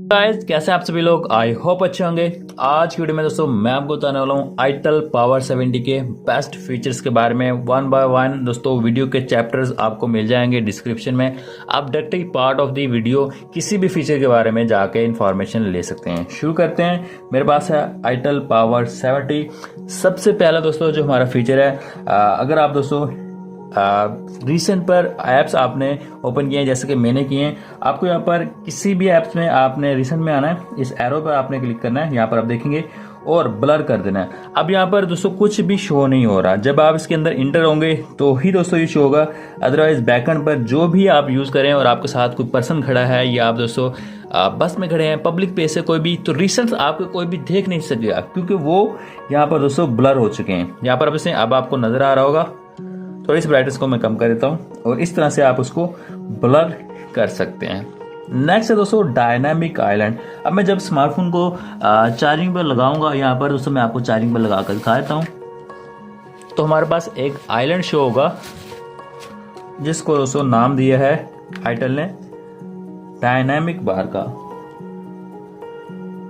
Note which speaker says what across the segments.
Speaker 1: Guys, कैसे आप सभी लोग? आई होप अच्छे होंगे। आज की वीडियो में दोस्तों मैं आपको बताने वाला हूँ आईटेल पावर 70 के बेस्ट फीचर्स के बारे में। वन बाय वन दोस्तों वीडियो के चैप्टर्स आपको मिल जाएंगे डिस्क्रिप्शन में। आप directly part of the video किसी भी फीचर के बारे में जाके इन्फॉर्मेशन ले सकते हैं। शुरू करते हैं। मेरे पास है आईटेल पावर 70। सबसे पहला दोस्तों जो हमारा फीचर है, अगर आप दोस्तों रिसेंट पर ऐप्स आपने ओपन किए हैं जैसे कि मैंने किए हैं, आपको यहाँ पर किसी भी ऐप्स में आपने रिसेंट में आना है, इस एरो पर आपने क्लिक करना है, यहाँ पर आप देखेंगे और ब्लर कर देना है। अब यहाँ पर दोस्तों कुछ भी शो नहीं हो रहा। जब आप इसके अंदर इंटर होंगे तो ही दोस्तों ये शो होगा, अदरवाइज बैकएंड पर जो भी आप यूज करें और आपके साथ कोई पर्सन खड़ा है या आप दोस्तों बस में खड़े हैं, पब्लिक प्लेस से कोई भी, तो रिसेंट आपको कोई भी देख नहीं सकेगा क्योंकि वो यहाँ पर दोस्तों ब्लर हो चुके हैं। यहाँ पर अब आपको नजर आ रहा होगा। थोड़ी सी ब्राइटनेस को मैं कम कर देता हूँ और इस तरह से आप उसको ब्लर कर सकते हैं। नेक्स्ट है दोस्तों डायनामिक आइलैंड। अब मैं जब स्मार्टफोन को चार्जिंग पर लगाऊंगा, यहाँ पर दोस्तों मैं आपको चार्जिंग पर लगा कर दिखा देता हूँ, तो हमारे पास एक आइलैंड शो होगा जिसको दोस्तों नाम दिया है आईटेल ने डायनामिक बार का।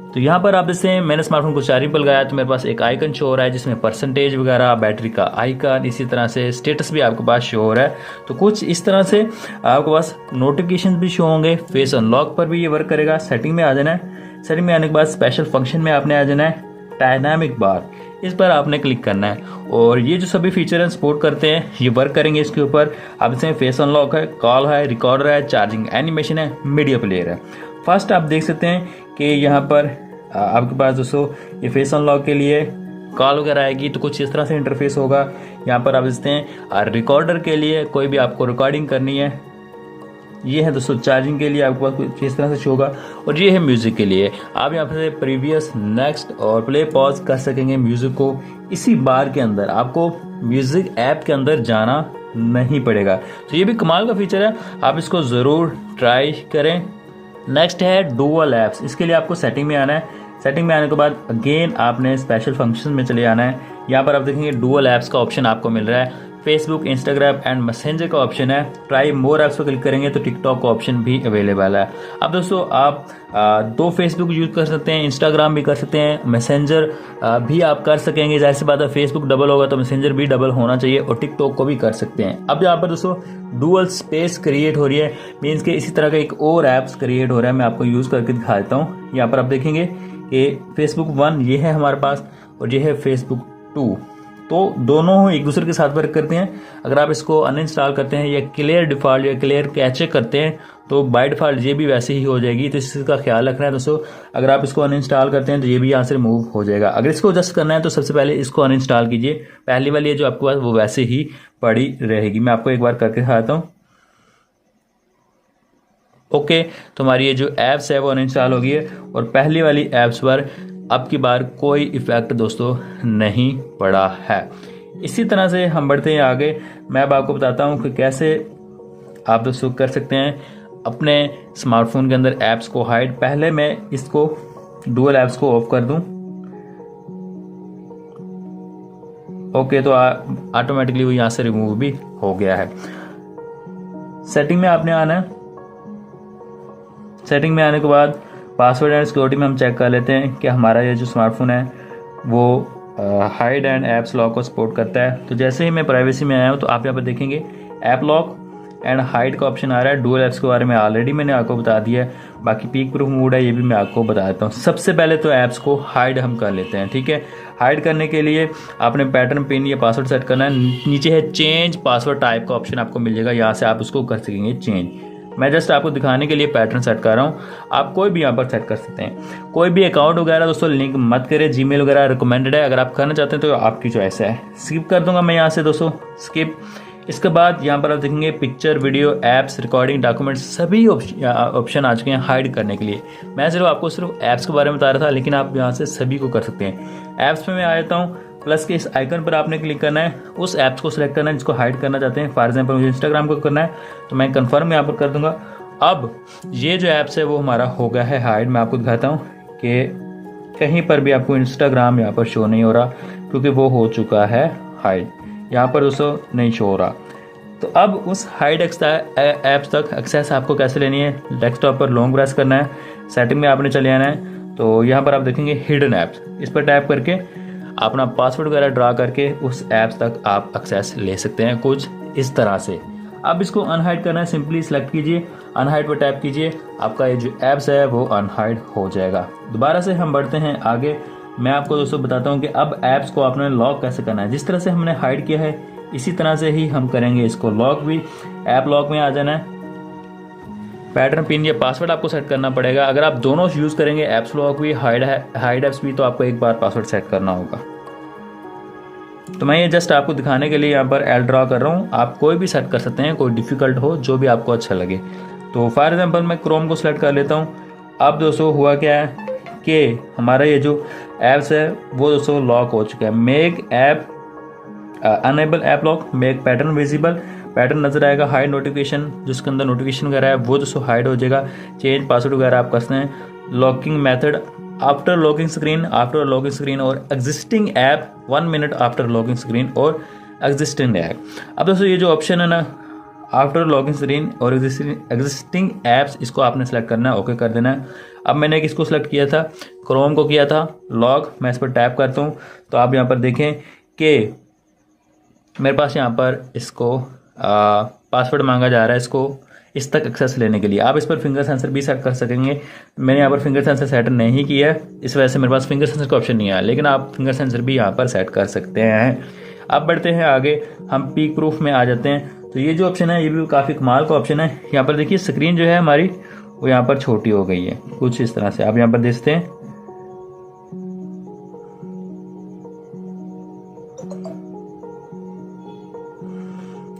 Speaker 1: तो यहाँ पर आप जैसे मैंने स्मार्टफोन को चार्जिंग पर लगाया तो मेरे पास एक आइकन शो हो रहा है जिसमें परसेंटेज वगैरह, बैटरी का आइकन, इसी तरह से स्टेटस भी आपके पास शो हो रहा है। तो कुछ इस तरह से आपके पास नोटिफिकेशन भी शो होंगे। फेस अनलॉक पर भी ये वर्क करेगा। सेटिंग में आ जाना है। सेटिंग में आने के बाद स्पेशल फंक्शन में आपने आ जाना है डायनामिक बार, इस पर आपने क्लिक करना है और ये जो सभी फीचर हैं सपोर्ट करते हैं, ये वर्क करेंगे इसके ऊपर। अब इसमें फेस अनलॉक है, कॉल है, रिकॉर्डर है, चार्जिंग एनिमेशन है, मीडिया प्लेयर है। फर्स्ट आप देख सकते हैं कि यहाँ पर आपके पास दोस्तों ये फेस अनलॉक के लिए कॉल वगैरह आएगी तो कुछ इस तरह से इंटरफेस होगा। यहाँ पर आप देखते हैं रिकॉर्डर के लिए कोई भी आपको रिकॉर्डिंग करनी है, ये है दोस्तों चार्जिंग के लिए आपके पास कुछ इस तरह से शो होगा। और ये है म्यूजिक के लिए, आप यहाँ पर प्रीवियस, नेक्स्ट और प्ले पॉज कर सकेंगे म्यूजिक को इसी बार के अंदर। आपको म्यूजिक ऐप के अंदर जाना नहीं पड़ेगा। तो ये भी कमाल का फीचर है, आप इसको ज़रूर ट्राई करें। नेक्स्ट है डुअल ऐप्स। इसके लिए आपको सेटिंग में आना है। सेटिंग में आने के बाद अगेन आपने स्पेशल फंक्शन में चले आना है। यहाँ पर आप देखेंगे डुअल ऐप्स का ऑप्शन आपको मिल रहा है। फेसबुक, इंस्टाग्राम एंड मैसेंजर का ऑप्शन है। ट्राई मोर ऐप्स पर क्लिक करेंगे तो टिकटॉक का ऑप्शन भी अवेलेबल है। अब दोस्तों आप दो फेसबुक यूज कर सकते हैं, इंस्टाग्राम भी कर सकते हैं, मैसेंजर भी आप कर सकेंगे। जाहिर सी बात है फेसबुक डबल होगा तो मैसेंजर भी डबल होना चाहिए और टिकटॉक को भी कर सकते हैं। अब यहाँ पर दोस्तों डुअल स्पेस क्रिएट हो रही है, मीन्स के इसी तरह का एक और ऐप्स क्रिएट हो रहा है। मैं आपको यूज करके दिखा देता हूँ। यहाँ पर आप देखेंगे कि फेसबुक 1 ये है हमारे पास और ये है फेसबुक 2, तो दोनों एक दूसरे के साथ वर्क करते हैं। अगर आप इसको अनइंस्टॉल करते हैं या क्लियर डिफॉल्ट या क्लियर कैचे करते हैं तो बाय डिफॉल्ट ये भी वैसे ही हो जाएगी। तो इस चीज़ का ख्याल रखना है दोस्तों। अगर आप इसको अनइंस्टॉल करते हैं तो ये भी यहाँ से रिमूव हो जाएगा। अगर इसको एडजस्ट करना है तो सबसे पहले इसको अनइंस्टॉल कीजिए। पहली वाली है जो आपके पास वो वैसे ही पड़ी रहेगी। मैं आपको एक बार करके दिखाता हूँ। ओके, तो हमारी ये जो ऐप्स है वो अनइंस्टॉल हो गई है और पहली वाली ऐप्स पर अब की बार कोई इफेक्ट दोस्तों नहीं पड़ा है। इसी तरह से हम बढ़ते हैं आगे। मैं अब आपको बताता हूँ कि कैसे आप दोस्तों कर सकते हैं अपने स्मार्टफोन के अंदर ऐप्स को हाइड। पहले मैं इसको डुअल ऐप्स को ऑफ कर दूं। ओके, तो ऑटोमेटिकली वो यहाँ से रिमूव भी हो गया है। सेटिंग में आपने आना है। सेटिंग में आने के बाद पासवर्ड एंड सिक्योरिटी में हम चेक कर लेते हैं कि हमारा ये जो स्मार्टफोन है वो हाइड एंड ऐप्स लॉक को सपोर्ट करता है। तो जैसे ही मैं प्राइवेसी में आया हूँ तो आप यहाँ पर देखेंगे ऐप लॉक एंड हाइड का ऑप्शन आ रहा है। डुअल ऐप्स के बारे में ऑलरेडी मैंने आपको बता दिया है। बाकी पीक प्रूफ मोड है, ये भी मैं आपको बता देता हूँ। सबसे पहले तो ऐप्स को हाइड हम कर लेते हैं, ठीक है। हाइड करने के लिए आपने पैटर्न, पिन या पासवर्ड सेट करना है। नीचे है चेंज पासवर्ड टाइप का ऑप्शन आपको मिल जाएगा, यहाँ से आप उसको कर सकेंगे चेंज। मैं जस्ट आपको दिखाने के लिए पैटर्न सेट कर रहा हूँ, आप कोई भी यहाँ पर सेट कर सकते हैं। कोई भी अकाउंट वगैरह दोस्तों लिंक मत करें, जीमेल वगैरह रिकमेंडेड है। अगर आप करना चाहते हैं तो आपकी चॉइस है। स्किप कर दूंगा मैं यहाँ से दोस्तों, स्किप। इसके बाद यहाँ पर आप देखेंगे picture, video, apps, recording, documents, सभी ऑप्शन आ चुके हैं हाइड करने के लिए। मैं आपको सिर्फ ऐप्स के बारे में बता रहा था, लेकिन आप यहाँ से सभी को कर सकते हैं। ऐप्स में मैं आ जाता हूँ, प्लस के इस आइकन पर आपने क्लिक करना है, उस ऐप्स को सिलेक्ट करना है जिसको हाइड करना चाहते हैं। फॉर एग्जाम्पल मुझे इंस्टाग्राम को करना है तो मैं कन्फर्म यहाँ पर कर दूंगा। अब ये जो ऐप्स है वो हमारा हो गया है हाइड। मैं आपको दिखाता हूँ कि कहीं पर भी आपको इंस्टाग्राम यहाँ पर शो नहीं हो रहा क्योंकि वो हो चुका है हाइड। यहाँ पर दोस्तों नहीं शो हो रहा। तो अब उस हाइड ऐप्स तक एक्सेस आपको कैसे लेनी है, डेस्कटॉप पर लॉन्ग प्रेस करना है, सेटिंग में आपने चले आना है। तो यहाँ पर आप देखेंगे हिडन ऐप्स, इस पर टैप करके अपना पासवर्ड वगैरह ड्रा करके उस ऐप्स तक आप एक्सेस ले सकते हैं कुछ इस तरह से। अब इसको अनहाइड करना है, सिंपली सेलेक्ट कीजिए, अनहाइड पर टैप कीजिए, आपका ये जो ऐप्स है वो अनहाइड हो जाएगा। दोबारा से हम बढ़ते हैं आगे। मैं आपको दोस्तों बताता हूँ कि अब ऐप्स को आपने लॉक कैसे करना है। जिस तरह से हमने हाइड किया है इसी तरह से ही हम करेंगे इसको लॉक भी। ऐप लॉक में आ जाना है, पैटर्न पिन या पासवर्ड आपको सेट करना पड़ेगा। अगर आप दोनों यूज़ करेंगे, ऐप्स लॉक भी हाइड ऐप्स भी, तो आपको एक बार पासवर्ड सेट करना होगा। तो मैं ये जस्ट आपको दिखाने के लिए यहाँ पर एल ड्रा कर रहा हूँ, आप कोई भी सेट कर सकते हैं, कोई डिफ़िकल्ट हो, जो भी आपको अच्छा लगे। तो फॉर एग्जांपल मैं क्रोम को सिलेक्ट कर लेता हूँ। अब दोस्तों हुआ क्या है कि हमारा ये जो ऐप्स है वो दोस्तों लॉक हो चुका है। Make app enable app lock, make pattern visible, pattern नजर आएगा, हाइड नोटिफिकेशन, जिसके अंदर नोटिफिकेशन वगैरह है वो दोस्तों हाइड हो जाएगा, चेंज पासवर्ड वगैरह आप कर सकते हैं। Locking method after logging screen और existing app 1 minute after logging screen और एग्जिस्टिंग ऐप। अब दोस्तों ये जो ऑप्शन है ना आफ्टर लॉगिंग स्क्रीन और एग्जिस्टिंग ऐप्स, इसको आपने सेलेक्ट करना है, ओके कर देना है। अब मैंने किसको सेलेक्ट किया था, क्रोम को किया था लॉक। मैं इस पर टैप करता हूँ तो आप यहाँ पर देखें कि मेरे पास यहाँ पर इसको पासवर्ड मांगा जा रहा है, इसको इस तक एक्सेस लेने के लिए। आप इस पर फिंगर सेंसर भी सेट कर सकेंगे। मैंने यहाँ पर फिंगर सेंसर सेट नहीं किया है, इस वजह से मेरे पास फिंगर सेंसर का ऑप्शन नहीं आया, लेकिन आप फिंगर सेंसर भी यहाँ पर सेट कर सकते हैं। अब बढ़ते हैं आगे, हम पीक प्रूफ में आ जाते हैं। तो ये जो ऑप्शन है ये भी काफ़ी कमाल का ऑप्शन है। यहाँ पर देखिए स्क्रीन जो है हमारी वो यहाँ पर छोटी हो गई है कुछ इस तरह से, आप यहाँ पर देखते हैं।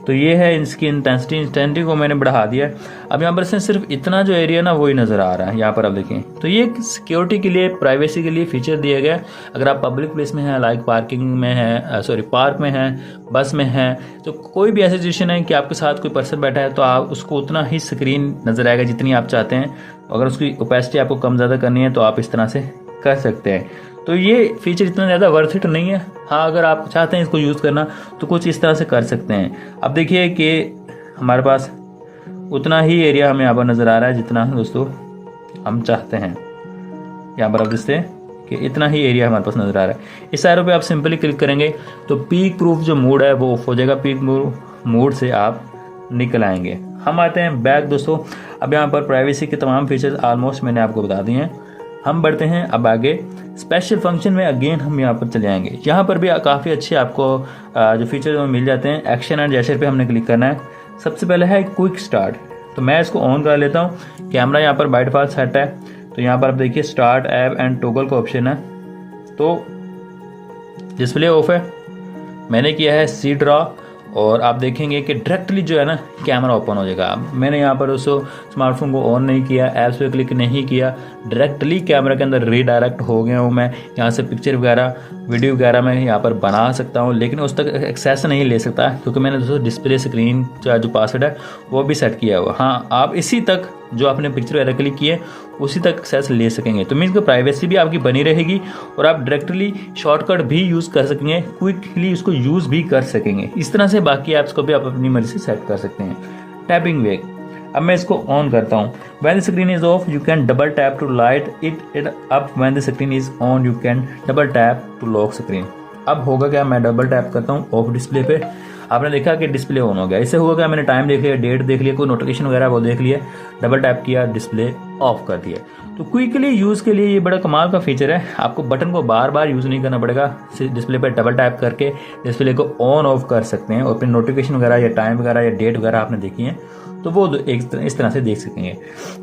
Speaker 1: तो ये है इसकी इंटेंसिटी को मैंने बढ़ा दिया है। अब यहाँ पर से सिर्फ इतना जो एरिया ना वही नज़र आ रहा है, यहाँ पर आप देखें। तो ये सिक्योरिटी के लिए, प्राइवेसी के लिए फीचर दिया गया। अगर आप पब्लिक प्लेस में हैं, लाइक पार्किंग में है, पार्क में हैं, बस में हैं, तो कोई भी ऐसी सिचुएशन है कि आपके साथ कोई पर्सन बैठा है, तो आप उसको उतना ही स्क्रीन नज़र आएगा जितनी आप चाहते हैं। अगर उसकी ओपेसिटी आपको कम ज़्यादा करनी है तो आप इस तरह से कर सकते हैं। तो ये फीचर इतना ज़्यादा वर्थ इट नहीं है। हाँ, अगर आप चाहते हैं इसको यूज़ करना तो कुछ इस तरह से कर सकते हैं। अब देखिए कि हमारे पास उतना ही एरिया हमें यहाँ पर नज़र आ रहा है जितना दोस्तों हम चाहते हैं। यहाँ पर आप देखते हैं कि इतना ही एरिया हमारे पास नज़र आ रहा है। इस एरो पे आप सिंपली क्लिक करेंगे तो पीक प्रूफ जो मोड है वो ऑफ हो जाएगा। पीक मोड से आप निकल आएंगे। हम आते हैं बैक दोस्तों। अब यहाँ पर प्राइवेसी के तमाम फीचर्स ऑलमोस्ट मैंने आपको बता दिए हैं। हम बढ़ते हैं अब आगे स्पेशल फंक्शन में। अगेन हम यहाँ पर चले आएंगे। यहाँ पर भी काफ़ी अच्छे आपको जो फीचर मिल जाते हैं। एक्शन एंड जेस्चर पे हमने क्लिक करना है। सबसे पहले है क्विक स्टार्ट, तो मैं इसको ऑन कर लेता हूँ। कैमरा यहाँ पर बाय डिफॉल्ट सेट है, तो यहाँ पर आप देखिए स्टार्ट ऐप एंड टॉगल का ऑप्शन है। तो डिस्प्ले ऑफ है, मैंने किया है सी ड्रॉ, और आप देखेंगे कि डायरेक्टली जो है ना कैमरा ओपन हो जाएगा। मैंने यहाँ पर उसको स्मार्टफोन को ऑन नहीं किया, ऐप्स पे क्लिक नहीं किया, डायरेक्टली कैमरा के अंदर रीडायरेक्ट हो गया हूँ मैं। यहाँ से पिक्चर वगैरह वीडियो वगैरह मैं यहाँ पर बना सकता हूँ, लेकिन उस तक एक्सेस नहीं ले सकता क्योंकि मैंने दोस्तों डिस्प्ले स्क्रीन जो पासवर्ड है वो भी सेट किया हुआ। हाँ, आप इसी तक जो आपने पिक्चर वगैरह क्लिक किए उसी तक एक्सेस ले सकेंगे। तो मीन्स प्राइवेसी भी आपकी बनी रहेगी और आप डायरेक्टली शॉर्टकट भी यूज़ कर सकेंगे, क्विकली उसको यूज़ भी कर सकेंगे। इस तरह से बाकी ऐप्स को भी आप अपनी मर्जी से सेट कर सकते हैं। टैपिंग वेग, अब मैं इसको ऑन करता हूँ। When the screen is off you can double tap to light it up, when the screen is on you can double tap to lock screen. अब होगा क्या, मैं डबल टैप करता हूँ ऑफ डिस्प्ले पे, आपने देखा कि डिस्प्ले ऑन हो गया। इससे होगा क्या, मैंने टाइम देख लिया, डेट देख लिया, कोई नोटिफिकेशन वगैरह वो देख लिया, डबल टैप किया, डिस्प्ले ऑफ कर दिया। तो क्विकली यूज़ के लिए ये बड़ा कमाल का फीचर है। आपको बटन को बार बार यूज़ नहीं करना पड़ेगा, डिस्प्ले पर डबल टैप करके डिस्प्ले को ऑन ऑफ कर सकते हैं और फिर नोटिफिकेशन वगैरह या टाइम वगैरह या डेट वगैरह आपने देखी है तो वो इस तरह से देख सकेंगे।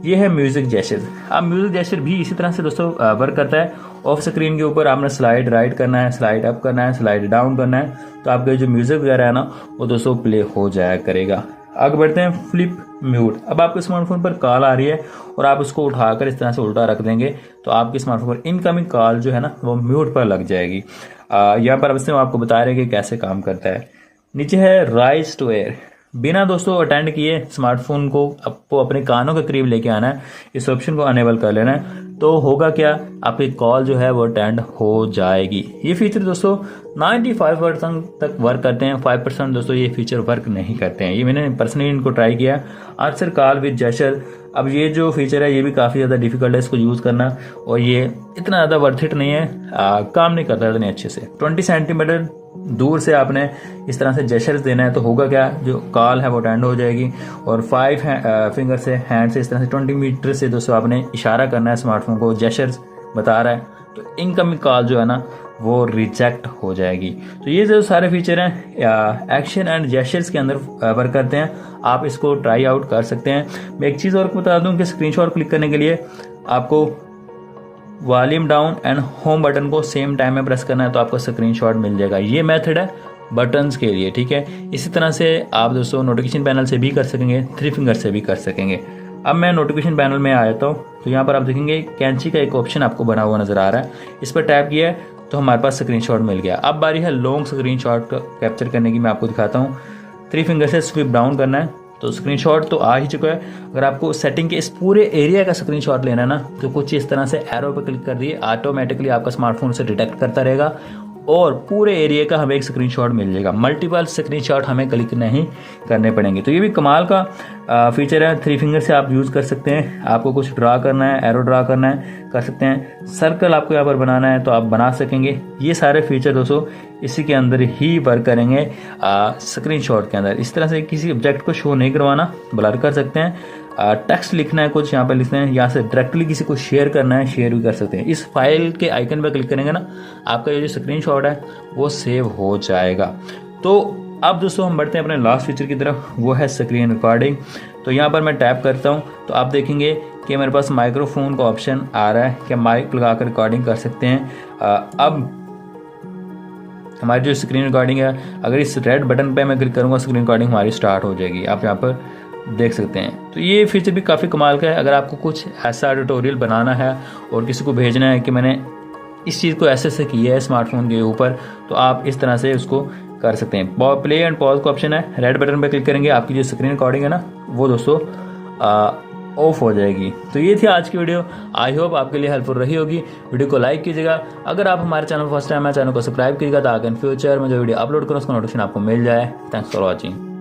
Speaker 1: ये है म्यूजिक जेस्चर। अब म्यूजिक जेस्चर भी इसी तरह से दोस्तों वर्क करता है। ऑफ स्क्रीन के ऊपर आपने स्लाइड राइट करना है, स्लाइड अप करना है, स्लाइड डाउन करना है, तो आपके जो म्यूजिक वगैरह है ना वो दोस्तों प्ले हो जाया करेगा। आगे बढ़ते हैं फ्लिप म्यूट। अब आपके स्मार्टफोन पर कॉल आ रही है और आप उसको उठाकर इस तरह से उल्टा रख देंगे तो आपके स्मार्टफोन पर इनकमिंग कॉल जो है ना वो म्यूट पर लग जाएगी। यहाँ पर अब आपको बता रहे हैं कि कैसे काम करता है। नीचे है राइज टू एयर, बिना दोस्तों अटेंड किए स्मार्टफोन को आपको अपने कानों के करीब लेके आना है, इस ऑप्शन को अनेबल कर लेना है। तो होगा क्या, आपकी कॉल जो है वो अटेंड हो जाएगी। ये फीचर दोस्तों 95% तक वर्क करते हैं, 5% दोस्तों ये फीचर वर्क नहीं करते हैं। ये मैंने पर्सनली इनको ट्राई किया, आंसर कॉल विद जेस्चर। अब ये जो फीचर है ये भी काफ़ी ज़्यादा डिफिकल्ट है इसको यूज़ करना, और ये इतना ज़्यादा वर्थ इट नहीं है, काम नहीं करता इतने अच्छे से। 20 सेंटीमीटर दूर से आपने इस तरह से जेस्चर्स देना है तो होगा क्या, जो कॉल है वो अटेंड हो जाएगी। और 5 फिंगर से, हैंड से इस तरह से 20 मीटर से दोस्तों आपने इशारा करना है स्मार्टफोन को, जेस्चर्स बता रहा है, तो इनकमिंग कॉल जो है ना वो रिजेक्ट हो जाएगी। तो ये जो सारे फीचर हैं एक्शन एंड जेस्चर्स के अंदर वर्क करते हैं, आप इसको ट्राई आउट कर सकते हैं। मैं एक चीज़ और बता दूं कि स्क्रीनशॉट क्लिक करने के लिए आपको volume down and home button को सेम टाइम में प्रेस करना है तो आपको स्क्रीनशॉट मिल जाएगा। ये मेथड है बटन्स के लिए, ठीक है। इसी तरह से आप दोस्तों नोटिफिकेशन पैनल से भी कर सकेंगे, 3 फिंगर से भी कर सकेंगे। अब मैं नोटिफिकेशन पैनल में आ जाता हूँ, तो यहाँ पर आप देखेंगे कैंची का एक ऑप्शन आपको बना हुआ नजर आ रहा है, इस पर टैप किया है तो हमारे पास स्क्रीनशॉट मिल गया। अब बारी है लॉन्ग स्क्रीनशॉट कैप्चर करने की, मैं आपको दिखाता हूँ। 3 फिंगर से स्विप डाउन करना है तो स्क्रीनशॉट तो आ ही चुका है। अगर आपको सेटिंग के इस पूरे एरिया का स्क्रीनशॉट लेना है ना, तो कुछ इस तरह से एरो पर क्लिक कर दिए, ऑटोमेटिकली आपका स्मार्टफोन से डिटेक्ट करता रहेगा और पूरे एरिया का हमें एक स्क्रीनशॉट मिल जाएगा। मल्टीपल स्क्रीनशॉट हमें क्लिक नहीं करने पड़ेंगे। तो ये भी कमाल का फीचर है। 3 फिंगर से आप यूज़ कर सकते हैं। आपको कुछ ड्रा करना है, एरो ड्रा करना है, कर सकते हैं। सर्कल आपको यहाँ पर बनाना है तो आप बना सकेंगे। ये सारे फीचर दोस्तों इसी के अंदर ही वर्क करेंगे स्क्रीनशॉट के अंदर। इस तरह से किसी ऑब्जेक्ट को शो नहीं करवाना, ब्लर कर सकते हैं। टेक्स्ट लिखना है, कुछ यहाँ पर लिखना है, यहाँ से डायरेक्टली किसी को शेयर करना है, शेयर भी कर सकते हैं। इस फाइल के आइकन पर क्लिक करेंगे ना, आपका ये जो स्क्रीनशॉट है वो सेव हो जाएगा। तो अब दोस्तों हम बढ़ते हैं अपने लास्ट फीचर की तरफ, वो है स्क्रीन रिकॉर्डिंग। तो यहाँ पर मैं टैप करता हूँ तो आप देखेंगे कि मेरे पास माइक्रोफोन का ऑप्शन आ रहा है कि माइक लगाकर रिकॉर्डिंग कर सकते हैं। अब हमारी जो स्क्रीन रिकॉर्डिंग है, अगर इस रेड बटन पे मैं क्लिक करूँगा स्क्रीन रिकॉर्डिंग हमारी स्टार्ट हो जाएगी। आप यहाँ पर देख सकते हैं। तो ये फीचर भी काफ़ी कमाल का है। अगर आपको कुछ ऐसा ट्यूटोरियल बनाना है और किसी को भेजना है कि मैंने इस चीज़ को ऐसे किया है स्मार्टफोन के ऊपर, तो आप इस तरह से उसको कर सकते हैं। प्ले एंड पॉज का ऑप्शन है, रेड बटन पर क्लिक करेंगे, आपकी जो स्क्रीन रिकॉर्डिंग है ना वो दोस्तों ऑफ हो जाएगी। तो ये थी आज की वीडियो। आई होप आपके लिए हेल्पफुल रही होगी। वीडियो को लाइक कीजिएगा। अगर आप हमारे चैनल फर्स्ट टाइम है, चैनल को सब्सक्राइब कीजिएगा ताकि इन फ्यूचर में जो वीडियो अपलोड करूँ उसका नोटिफिकेशन आपको मिल जाए। Thanks for watching.